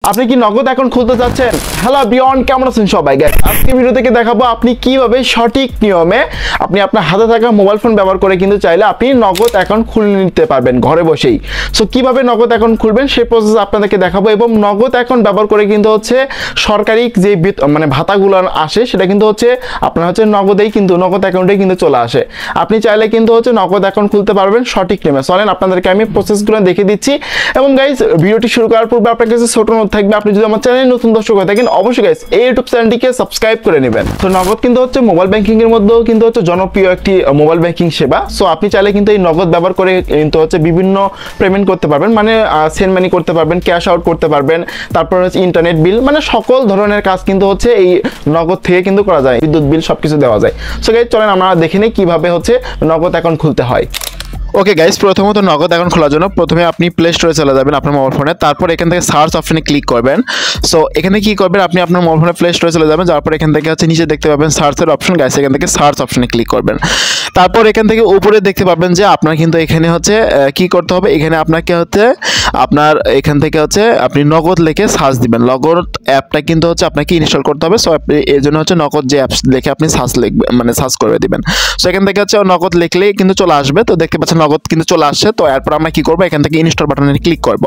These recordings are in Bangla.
আপনি কি নগদ অ্যাকাউন্ট খুলতে চাচ্ছেন? হ্যালো বিয়ন্ড, কেমন আছেন সবাই? গাইস আজকে ভিডিও থেকে দেখাবো আপনি কিভাবে সঠিক নিয়মে আপনি আপনার হাতে থাকা মোবাইল ফোন ব্যবহার করে কিন্তু চাইলে আপনি নগদ অ্যাকাউন্ট খুলে নিতে পারবেন ঘরে বসেই। সো কিভাবে নগদ অ্যাকাউন্ট খুলবেন সেই প্রসেস আপনাদেরকে দেখাবো, এবং নগদ অ্যাকাউন্ট ব্যবহার করে কিন্তু হচ্ছে সরকারি যে মানে ভাতাগুলো আসে সেটা কিন্তু হচ্ছে আপনার হচ্ছে নগদেই কিন্তু নগদ অ্যাকাউন্টেই কিন্তু চলে আসে। আপনি চাইলে কিন্তু হচ্ছে নগদ অ্যাকাউন্ট খুলতে পারবেন সঠিক নিয়মে। চলেন আপনাদেরকে আমি প্রসেসগুলো দেখিয়ে দিচ্ছি। এবং গাইস ভিডিওটি শুরু করার পূর্বে আপনার কাছে ছোট অনুরোধ থাকবে, আপনি যদি আমার চ্যানেলে নতুন দর্শক হয়ে থাকেন অবশ্যই গাইস এই ইউটিউব চ্যানেলটিকে সাবস্ক্রাইব করে নেবেন। তো নগদ কিন্তু হচ্ছে মোবাইল ব্যাংকিং এর মধ্যেও কিন্তু হচ্ছে জনপ্রিয় একটি মোবাইল ব্যাংকিং সেবা। সো আপনি চাইলে কিন্তু এই নগদ ব্যবহার করে কিন্তু হচ্ছে বিভিন্ন পেমেন্ট করতে পারবেন, মানে সেন্ড মানি করতে পারবেন, ক্যাশ আউট করতে পারবেন, তারপর হচ্ছে ইন্টারনেট বিল, মানে সকল ধরনের কাজ কিন্তু হচ্ছে এই নগদ থেকে কিন্তু করা যায়, বিদ্যুৎ বিল সবকিছু দেওয়া যায়। সো গাইস চলেন আমরা দেখে নিই কিভাবে হচ্ছে নগদ অ্যাকাউন্ট খুলতে হয়। ওকে গাইস, প্রথমত নগদ অ্যাকাউন্ট খোলার জন্য প্রথমে আপনি প্লে স্টোরে চলে যাবেন আপনার মোবাইল ফোনে, তারপর এখান থেকে সার্চ অপশনে ক্লিক করবেন। সো এখানে কি করবেন, আপনি আপনার মোবাইল ফোনে প্লে স্টোরে চলে যাবেন, যাওয়ার পর এখান থেকে হচ্ছে নিচে দেখতে পাবেন সার্চের অপশন। গাইস এখান থেকে সার্চ অপশনে ক্লিক করবেন, তারপর এখান থেকে উপরে দেখতে পাবেন যে আপনার কিন্তু এখানে হচ্ছে কি করতে হবে, এখানে আপনাকে হচ্ছে আপনার এখান থেকে হচ্ছে আপনি নগদ লিখে সার্চ দিবেন। নগদ অ্যাপটা কিন্তু হচ্ছে আপনাকে ইনস্টল করতে হবে। সো আপনি এর জন্য হচ্ছে নগদ যে অ্যাপস লিখে আপনি সার্চ লিখবেন, মানে সার্চ করে দিবেন। সো এখান থেকে হচ্ছে নগদ লিখলেই কিন্তু চলে আসবে। তো দেখতে পাচ্ছেন নগদ কিন্তু চলে আসছে। তো এরপর আমরা কি করব, এখান থেকে ইনস্টল বাটনে ক্লিক করব।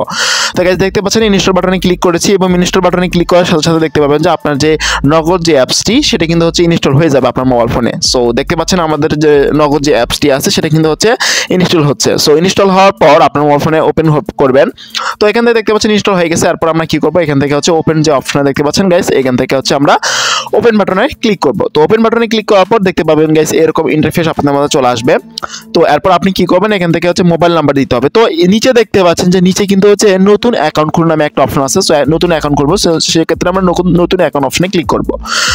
তো গাইস দেখতে পাচ্ছেন ইনস্টল বাটনে ক্লিক করেছি, এবং ইনস্টল বাটনে ক্লিক করার সাথে সাথে দেখতে পাবেন যে আপনার যে নগদ যে অ্যাপসটি সেটা কিন্তু হচ্ছে ইনস্টল হয়ে যাবে আপনার মোবাইল ফোনে। সো দেখতে পাচ্ছেন আমাদের যে নগদ যে অ্যাপসটি আছে সেটা কিন্তু হচ্ছে ইনস্টল হচ্ছে। সো ইনস্টল হওয়ার পর আপনার মোবাইল ফোনে ওপেন করবেন। তো এখান থেকে দেখতে পাচ্ছেন ইনস্টল হয়ে গেছে। এরপর আমরা কি করব, এখান থেকে হচ্ছে ওপেন যে অপশনটা দেখতে পাচ্ছেন গাইস, এখান থেকে হচ্ছে আমরা ওপেন বাটনে ক্লিক করব। তো ওপেন বাটনে ক্লিক করার পর দেখতে পাবেন গাইস এরকম ইন্টারফেস আপনাদের মাঝে চলে আসবে। তো এরপর আপনি কি করবেন, এখান থেকে হচ্ছে মোবাইল নাম্বার দিতে হবে। তো নিচে দেখতে পাচ্ছেন যে নিচে কিন্তু হচ্ছে নতুন অ্যাকাউন্ট খুলুন নামে একটা অপশন আছে। সো নতুন অ্যাকাউন্ট করবো, সেক্ষেত্রে আমরা নতুন অ্যাকাউন্ট অপশনে ক্লিক করব।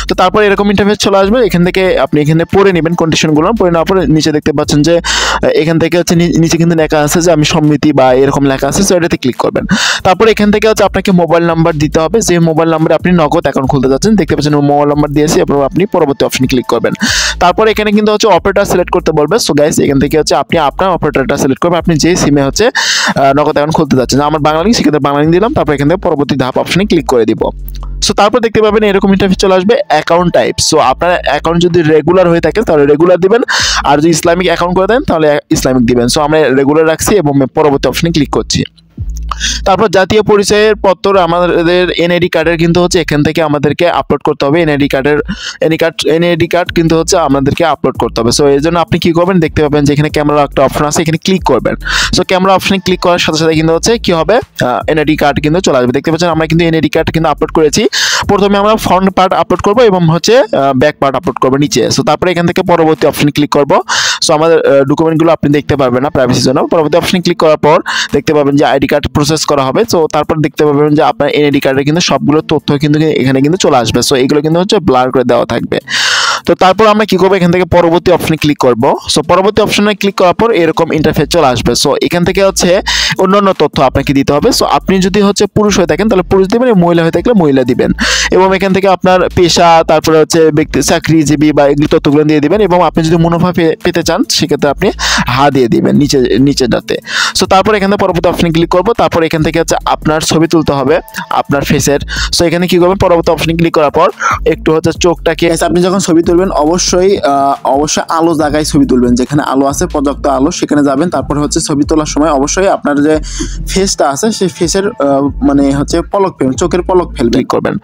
তো তারপর এরকম ইন্টারফেস চলে আসবে। এখান থেকে আপনি এখানে পড়ে নেবেন কন্ডিশনগুলো, পড়ে নেওয়ার পরে নিচে দেখতে পাচ্ছেন যে এখান থেকে হচ্ছে নিচে কিন্তু লেখা আছে যে আমি সম্মতি বা এরকম লেখা আছে। সো এটাতে ক্লিক করবেন। তারপর এখান থেকে হচ্ছে আপনাকে মোবাইল নাম্বার দিতে হবে, যে মোবাইল নাম্বারে আপনি নগদ অ্যাকাউন্ট খুলতে যাচ্ছেন। দেখতে পাচ্ছেন মোবাইল নাম্বার দিয়েছি, এরপর আপনি পরবর্তী অপশনে ক্লিক করবেন। তারপর এখানে কিন্তু হচ্ছে অপারেটর সিলেক্ট করতে বলবে। সো গাইস এখান থেকে হচ্ছে আপনি আপনার অপারেটরটা সিলেক্ট করবেন, আপনি যে সিমে হচ্ছে নগদ অ্যাকাউন্ট খুলতে যাচ্ছেন। আমার বাংলালিংক, সেক্ষেত্রে বাংলালিংক দিলাম। তারপর এখান থেকে পরবর্তী ধাপ অপশনে ক্লিক করে দিব। সো তারপর দেখতে পাবেন এরকম ইন্টারফেস চলে আসবে অ্যাকাউন্ট টাইপ। সো আপনার অ্যাকাউন্ট যদি রেগুলার হয়ে থাকে তাহলে রেগুলার দিবেন, আর যদি ইসলামিক অ্যাকাউন্ট করে দেন তাহলে ইসলামিক দিবেন। সো আমরা রেগুলার রাখছি এবং পরবর্তী অপশনে ক্লিক করছি। তারপর জাতীয় পরিচয়ের পত্র, আমাদের এনআইডি কার্ডের কিন্তু হচ্ছে এখান থেকে আমাদেরকে আপলোড করতে হবে। এনআইডি কার্ড কিন্তু হচ্ছে আমাদেরকে আপলোড করতে হবে। সো এই জন্য আপনি কি করবেন, দেখতে পাবেন যে এখানে ক্যামেরা একটা অপশন আছে, এখানে ক্লিক করবেন। সো ক্যামেরা অপশনে ক্লিক করার সাথে সাথে কিন্তু হচ্ছে কি হবে, এনআইডি কার্ড কিন্তু চলে আসবে। দেখতে পাচ্ছেন আমরা কিন্তু এনআইডি কার্ড কিন্তু আপলোড করেছি। প্রথমে আমরা ফ্রন্ট পার্ট আপলোড করব এবং হচ্ছে ব্যাক পার্ট আপলোড করবো নিচে। সো তারপরে এখান থেকে পরবর্তী অপশনে ক্লিক করব। সো আমাদের ডকুমেন্টগুলো আপনি দেখতে পারবেন না প্রাইভেসির জন্য। পরবর্তী অপশনে ক্লিক করার পর দেখতে পাবেন যে আইডি কার্ড প্রসেস করা হবে। সো তারপর দেখতে পাবেন যে আপনার এনআইডি কার্ডের কিন্তু সবগুলো তথ্য কিন্তু এখানে কিন্তু চলে আসবে। সো এগুলো কিন্তু হচ্ছে ব্লার করে দেওয়া থাকবে। তো তারপর আমরা কি করবো, এখান থেকে পরবর্তী অপশনে ক্লিক করব। সো পরবর্তী অপশনে ক্লিক করার পর এরকম ইন্টারফেস চলে আসবে। সো এখান থেকে হচ্ছে অন্যান্য তথ্য আপনাকে দিতে হবে। সো আপনি যদি হচ্ছে পুরুষ হয়ে থাকেন তাহলে পুরুষ দিবেন, এবং মহিলা হয়ে থাকলে মহিলা দিবেন, এবং এখান থেকে আপনার পেশা, তারপরে হচ্ছে ব্যক্তি, চাকরিজীবী বা এগুলো তথ্যগুলো দিয়ে দিবেন। এবং আপনি যদি মুনাফা পেতে চান সেক্ষেত্রে আপনি দিয়ে দিবেন নিচেটাতে। সো তারপর এখান থেকে পরবর্তী অপশনে ক্লিক করব। তারপর এখান থেকে হচ্ছে আপনার ছবি তুলতে হবে আপনার ফেসের। সো এখানে কি করবেন, পরবর্তী অপশনে ক্লিক করার পর একটু হচ্ছে চোখটাকে, আপনি যখন ছবি তুলবেন অবশ্যই আলো জায়গায় ছবি তুলবেন, যেখানে আলো আছে পর্যাপ্ত আলো সেখানে যাবেন। তারপর হচ্ছে ছবি তোলার সময় অবশ্যই আপনার যে ফেসটা আছে সেই ফেসের মানে হচ্ছে পলক ফেলবেন, চোখের পলক ফেলবেন, ক্লিক করবেন।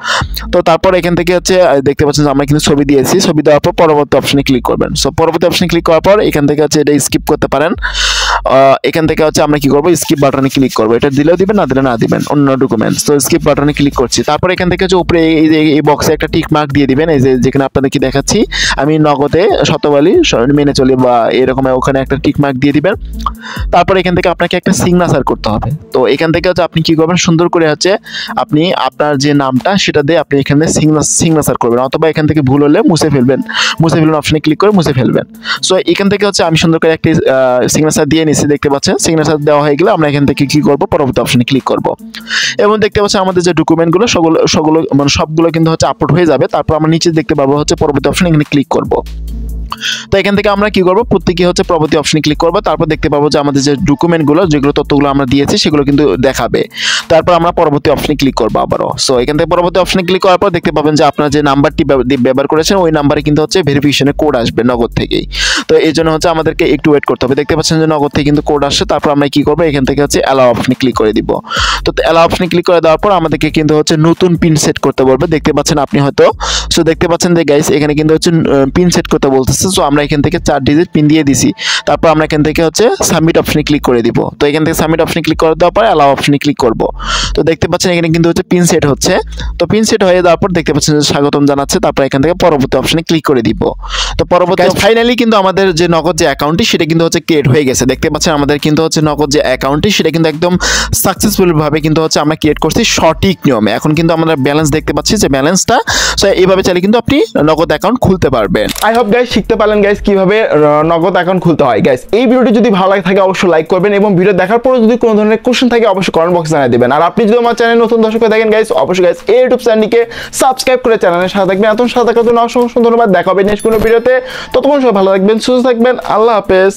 তো তারপর এখান থেকে হচ্ছে দেখতে পাচ্ছেন আমরা কিন্তু ছবি দিয়েছি। ছবি দেওয়ার পর পরবর্তী অপশনে ক্লিক করবেন। সো পরবর্তী অপশনে ক্লিক করার পর এখান থেকে হচ্ছে এটা স্কিপ করতে পারেন। এখান থেকে হচ্ছে আমরা কি করব, স্কিপ বাটনে ক্লিক করব। এটা দিলেও দিবেন, না দিলে না দিবেন, অন্য ডকুমেন্টস। তো স্কিপ বাটনে ক্লিক করছি। তারপর এখান থেকে হচ্ছে উপরে এই বক্সে একটা টিক মার্ক দিয়ে দিবেন, এই যে যেখানে আপনাদেরকে দেখাচ্ছি আমি নগদে শতবালি মেনে চলি বা এরকম, ওখানে একটা টিক মার্ক দিয়ে দিবেন। তারপর এখান থেকে আপনাকে একটা সিগনেচার করতে হবে। তো এখান থেকে হচ্ছে আপনি কি করবেন, সুন্দর করে হচ্ছে আপনি আপনার যে নামটা সেটা দিয়ে আপনি এখানে সিগনেচার করবেন, অথবা এখান থেকে ভুল হলে মুছে ফেলবেন অপশনে ক্লিক করে মুছে ফেলবেন। সো এখান থেকে হচ্ছে আমি সুন্দর করে একটি সিগনেচার দিয়ে নিচ্ছি। দেখতে পাচ্ছেন সিগনেচার দেওয়া হয়ে গেলে আমরা এখান থেকে কি করব, পরবর্তী অপশনে ক্লিক করব, এবং দেখতে পাচ্ছেন আমাদের যে ডকুমেন্টগুলো সবগুলো কিন্তু হচ্ছে আপলোড হয়ে যাবে। তারপর আমরা নিচে দেখতে পাবো হচ্ছে পরবর্তী অপশনে, এখানে ক্লিক করব। তো এখান থেকে আমরা কি করব, প্রত্যেকে হচ্ছে পরবর্তী অপশনে ক্লিক করব। তারপর দেখতে পাবো যে আমাদের যে ডকুমেন্টগুলো, যেগুলো তথ্যগুলো আমরা দিয়েছি সেগুলো কিন্তু দেখাবে। তারপর আমরা পরবর্তী অপশনে ক্লিক করব আবারও। সো এখান থেকে পরবর্তী অপশনে ক্লিক করার পর দেখতে পাবেন যে আপনার যে নাম্বারটি ব্যবহার করেছেন ওই নাম্বারে কিন্তু হচ্ছে ভেরিফিকেশনের কোড আসবে নগদ থেকেই। তো এই জন্য হচ্ছে আমাদেরকে একটু ওয়েট করতে হবে। দেখতে পাচ্ছেন যে নগদ থেকে কিন্তু কোড আসছে। তারপর আমরা কি করব, এখান থেকে হচ্ছে অ্যালাউ অপশনে ক্লিক করে দিব। তো অ্যালাউ অপশনে ক্লিক করে দেওয়ার পর আমাদেরকে কিন্তু হচ্ছে নতুন পিন সেট করতে বলবে। দেখতে পাচ্ছেন আপনি হয়তো, সো দেখতে পাচ্ছেন যে গাইস এখানে কিন্তু হচ্ছে পিন সেট করতে বলতেছে। সো আমরা এখান থেকে 4 ডিজিট পিন দিয়ে দিছি। তারপর আমরা এখান থেকে হচ্ছে সাবমিট অপশনে ক্লিক করে দিব। তো এখান থেকে সাবমিট অপশনে ক্লিক করে দেওয়ার পর অ্যালাউ অপশনে ক্লিক করব। তো দেখতে পাচ্ছেন এখানে কিন্তু হচ্ছে পিন সেট হচ্ছে। তো পিন সেট হয়ে যাওয়ার পর দেখতে পাচ্ছেন যে স্বাগতম জানাচ্ছে। তারপর এখান থেকে পরবর্তী অপশনে ক্লিক করে দিব। তো পরবর্তী ফাইনালি কিন্তু আমাদের যে নগদ যে অ্যাকাউন্টটি সেটা কিন্তু হচ্ছে ক্রিয়েট হয়ে গেছে। দেখতে পাচ্ছেন আমাদের কিন্তু হচ্ছে নগদ যে অ্যাকাউন্টটি সেটা কিন্তু একদম সাকসেসফুল ভাবে কিন্তু হচ্ছে আমরা ক্রিয়েট করছি সঠিক নিয়মে। এখন কিন্তু আমরা ব্যালেন্স দেখতে পাচ্ছি যে ব্যালেন্সটা, সো এইভাবে চাইলে কিন্তু আপনি নগদ অ্যাকাউন্ট খুলতে পারবেন। আই হোপ গাইস শিখতে পারলেন গাইস কিভাবে নগদ অ্যাকাউন্ট খুলতে হয়। গাইস এই ভিডিওটি যদি ভালো লাগে থাকে অবশ্যই লাইক করবেন এবং ভিডিও দেখার পরে যদি কোনো ধরনের কোশ্চেন থাকে অবশ্যই কমেন্ট বক্সে জানিয়ে দিবেন। আর আপনি যদি আমার চ্যানেলে নতুন দর্শক হয়ে থাকেন গাইস অবশ্যই গাইস এই ইউটিউব চ্যানেলটিকে সাবস্ক্রাইব করে চ্যানেলের সাথে থাকবেন। এত সাথে থাকার জন্য অসংখ্য ধন্যবাদ। দেখা হবে নেক্সট কোনো ভিডিওতে। ততক্ষণ সবাই ভালো থাকবেন, সুস্থ থাকবেন। আল্লাহ হাফেজ।